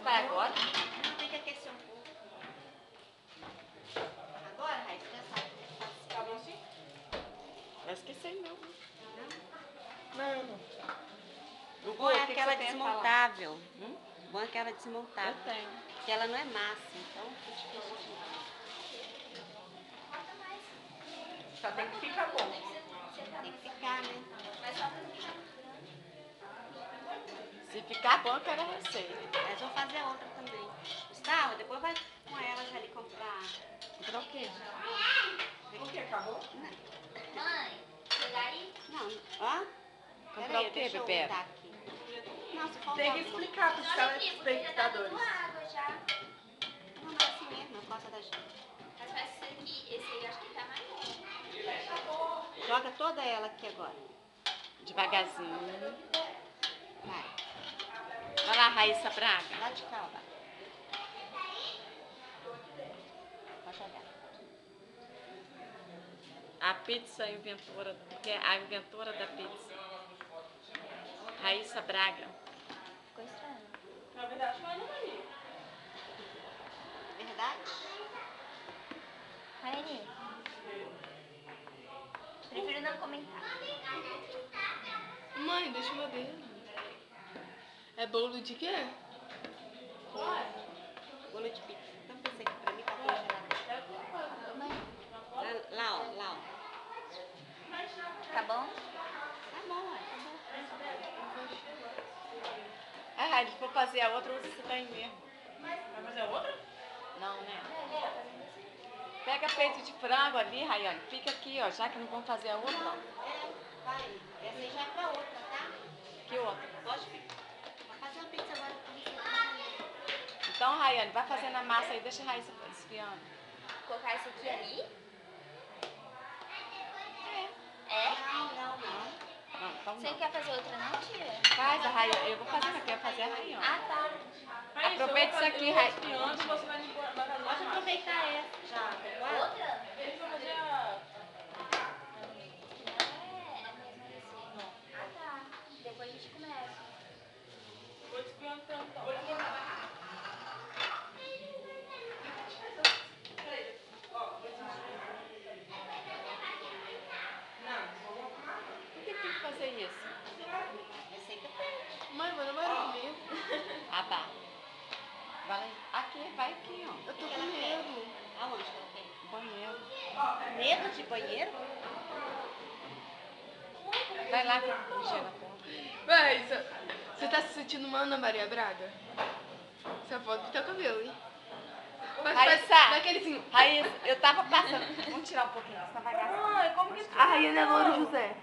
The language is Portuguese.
vai agora? Não, tem que aquecer um pouco. Agora, Raíssa, já sabe. Tá bom assim? Vai esquecer meu. Não. Não. Bom é aquela desmontável. Hum? Bom é aquela desmontável. Eu tenho. Porque ela não é massa, então é difícil de... Só tem que ficar bom. Tem que ficar, né? Se ficar bom, eu quero a receita. Mas vou fazer outra também. Gustavo, depois vai com elas ali comprar. Comprar o quê? O quê? Acabou? Mãe, pegar aí? Não, ó. Comprar o quê, deixa eu Bebê? untar aqui. Não, se faltar Tem que alguma- explicar para os Olha aqui, porque já tá telespectadores. dando água já. Não, mas assim mesmo, eu gosto da gente. Mas faz esse aqui, esse aí eu acho que tá maior. Joga toda ela aqui agora. Devagarzinho. Vai. Vai lá, Raíssa Braga. Lá de cá, ó. Vai. Pode jogar. A pizza inventora, que é a inventora da pizza. Raíssa Braga. Ficou estranho. Na verdade, foi a Ana Maria. Verdade? Raine, prefiro não comentar. Mãe, deixa eu ver. É bolo de quê? Bolo de pizza. Então pensei que pra mim tá congelado. Mãe, Lá, ó. Lá, ó. tá bom? Tá bom, ué. Ah, Raíssa, se for fazer a outra, usa esse daí mesmo. Vai fazer a outra? Não, né? Pega peito de frango ali, Rayane. Fica aqui, ó, já que não vamos fazer a outra, ó. Vai. Essa aí já é pra outra, tá? Que outra? Pode ficar. Vai fazer uma pizza agora comigo. Então, Rayane, vai fazendo a massa aí, deixa a Raíssa esfriando. Colocar esse aqui ali? É. É? Não. Não, então Você não. quer fazer outra não, tia? Faz a Rayane. Eu vou fazer, eu quero fazer a Rayane. Ah, tá. Aproveita isso aqui, Rayane. Pode aproveitar essa já. Agora. Outra? Ah, tá. Depois a gente começa. Por que tem que fazer isso? Receita pede. Mãe, vai no banheiro comigo. Ah, tá. Vai aqui, vai aqui, ó. Eu tô com medo. Aonde coloquei? Banheiro. Medo de banheiro? Vai lá que eu vou mexer na porta. Vai, você tá se sentindo uma Ana Maria Braga? Essa foto do teu cabelo, hein? Raíssa! Daquele assim. Raíssa, eu tava passando. Vamos tirar um pouquinho, senão vai gastar. A Rayane é Louro José.